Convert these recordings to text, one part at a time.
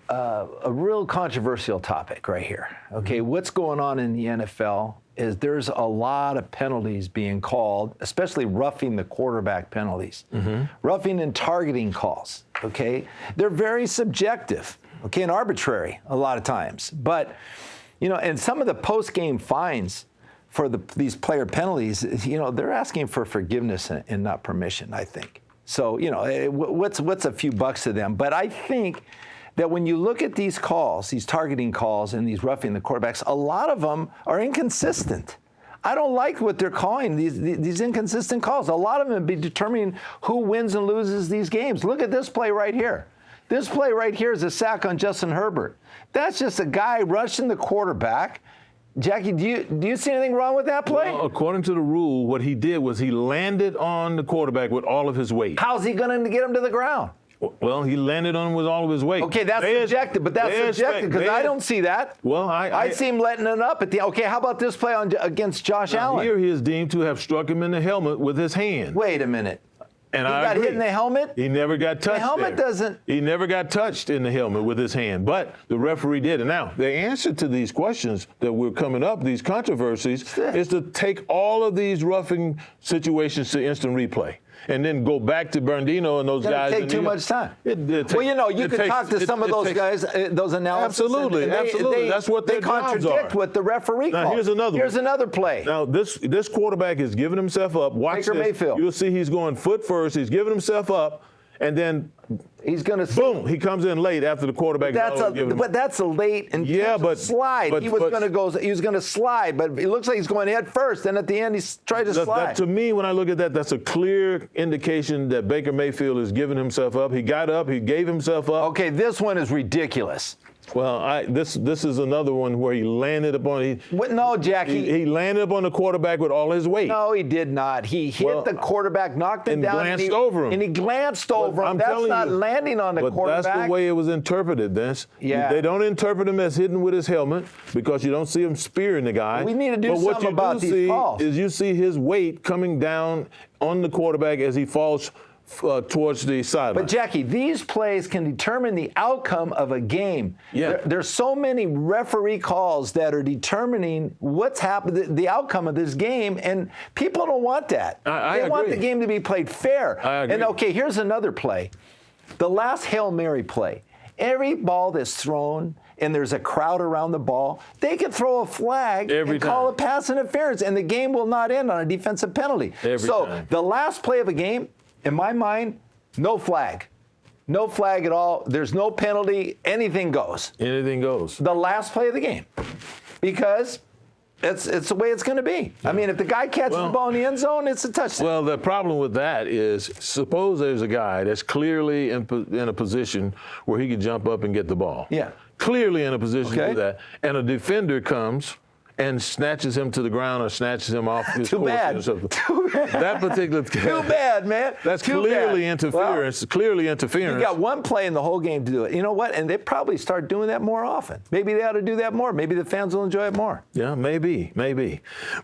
a real controversial topic right here. Okay, what's going on in the NFL is there's a lot of penalties being called, especially roughing the quarterback penalties, roughing and targeting calls. Okay, they're very subjective. Okay, and arbitrary a lot of times. But and some of the post-game fines for these player penalties, they're asking for forgiveness and not permission, I think. So, what's a few bucks to them? But I think that when you look at these calls, these targeting calls and these roughing the quarterbacks, a lot of them are inconsistent. I don't like what they're calling these inconsistent calls. A lot of them be determining who wins and loses these games. Look at this play right here. This play right here is a sack on Justin Herbert. That's just a guy rushing the quarterback. Jackie, do you see anything wrong with that play? Well, according to the rule, what he did was he landed on the quarterback with all of his weight. How's he going to get him to the ground? Well, he landed on him with all of his weight. Okay, that's subjective, but that's subjective because I don't see that. Well, I see him letting it up at the. Okay, how about this play against Josh Allen? Here he is deemed to have struck him in the helmet with his hand. Wait a minute. And he got hit in the helmet? He never got touched. The helmet doesn't. He never got touched in the helmet with his hand, but the referee did. And now, the answer to these questions that we're coming up, these controversies, is to take all of these roughing situations to instant replay. And then go back to Bernardino and those guys. It take too much time. You could talk to some of those guys, those analysts. Absolutely. That's what their jobs are. They contradict what the referee calls. Now, here's another play. Now, this quarterback is giving himself up. Watch Baker this. Mayfield. You'll see he's going foot first. He's giving himself up. And then he's going to boom. He comes in late after the quarterback. But that's a late and slide. He was going to slide, but it looks like he's going head first. And at the end, he's trying to slide. To me, when I look at that, that's a clear indication that Baker Mayfield is giving himself up. He got up. He gave himself up. Okay, this one is ridiculous. Well, this is another one where he landed upon. No, Jackie. He landed up on the quarterback with all his weight. No, he did not. He hit the quarterback, knocked him down, glanced over him. And he glanced over him. That's not landing on the quarterback. That's the way it was interpreted, Vince. Yeah. They don't interpret him as hitting with his helmet because you don't see him spearing the guy. We need to do something about these calls. But what you do see is you see his weight coming down on the quarterback as he falls towards the sideline. But Jackie, these plays can determine the outcome of a game. Yeah. There's so many referee calls that are determining what's happened, the outcome of this game, and people don't want that. I agree. Want the game to be played fair. I agree. And okay, here's another play. The last Hail Mary play. Every ball that's thrown and there's a crowd around the ball, they can throw a flag and call it pass interference, and the game will not end on a defensive penalty. Every time. The last play of a game, in my mind, no flag. No flag at all. There's no penalty. Anything goes. Anything goes. The last play of the game. Because it's the way it's going to be. I mean, if the guy catches the ball in the end zone, it's a touchdown. Well, the problem with that is, suppose there's a guy that's clearly in a position where he can jump up and get the ball. Yeah. Clearly in a position to do that. And a defender comes and snatches him to the ground or snatches him off his Too bad. Too bad. That particular Too bad, man. That's Too clearly bad. interference. Well, clearly interference. You got one play in the whole game to do it. You know what? And they probably start doing that more often. Maybe they ought to do that more. Maybe the fans will enjoy it more. Yeah, maybe.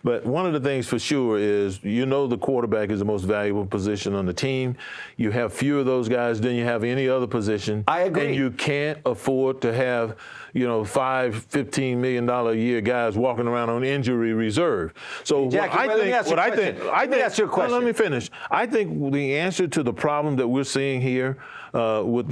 But one of the things for sure is, the quarterback is the most valuable position on the team. You have fewer of those guys than you have any other position. I agree. And you can't afford to have, $15 million a year guys walking around on injury reserve. So Jackie, let me ask you a question. Let me finish. I think the answer to the problem that we're seeing here with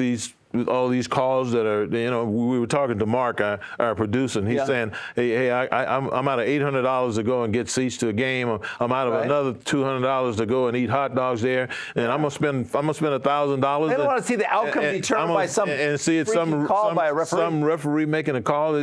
all these calls that are, we were talking to Mark, our producer, and he's saying, hey, I'm out of $800 to go and get seats to a game. I'm out of another $200 to go and eat hot dogs there, and I'm gonna spend $1,000. They don't want to see the outcome determined by some call by a referee. Some referee making a call.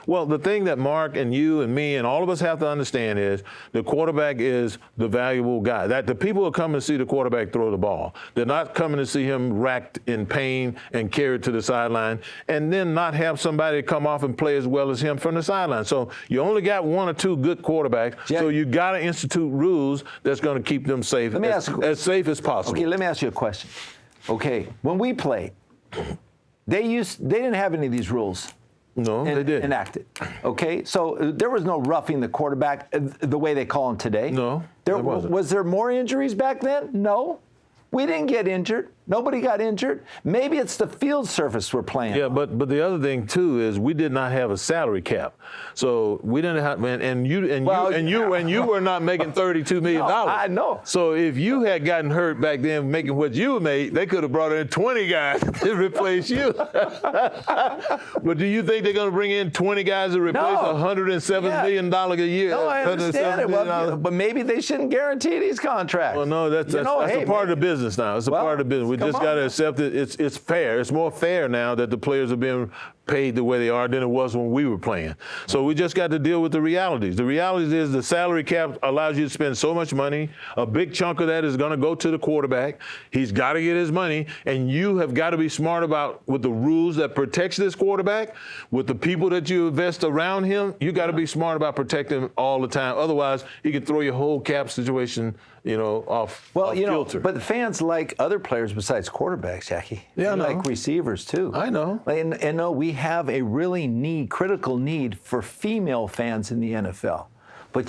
Well, the thing that Mark and you and me and all of us have to understand is the quarterback is the valuable guy. That the people are coming to see the quarterback throw the ball. They're not coming to see him racked in pain and carried to the sideline, and then not have somebody come off and play as well as him from the sideline. So you only got one or two good quarterbacks, so you got to institute rules that's going to keep them safe, as safe as possible. Okay, let me ask you a question. Okay, when we played, they didn't have any of these rules. No, they didn't. Enacted. Okay, so there was no roughing the quarterback the way they call him today. No, there wasn't. Was there more injuries back then? No. We didn't get injured. Nobody got injured. Maybe it's the field surface we're playing. Yeah, but the other thing too is we did not have a salary cap, so we didn't have. And you were not making $32 million. No, I know. So if you had gotten hurt back then making what you made, they could have brought in 20 guys to replace you. But do you think they're going to bring in 20 guys to replace $107 million a year? No, I understand it. Well, but maybe they shouldn't guarantee these contracts. Well, no, that's a part of the business now. It's a part of the business. We just got to accept it. It's fair. It's more fair now that the players are being paid the way they are than it was when we were playing. So we just got to deal with the realities. The reality is the salary cap allows you to spend so much money. A big chunk of that is going to go to the quarterback. He's got to get his money, and you have got to be smart about with the rules that protects this quarterback, with the people that you invest around him. You got to be smart about protecting him all the time. Otherwise, he can throw your whole cap situation, off kilter. But the fans like other players besides quarterbacks, Jackie. Yeah, I know. Like receivers too. I know. And no, we have a really critical need for female fans in the NFL. But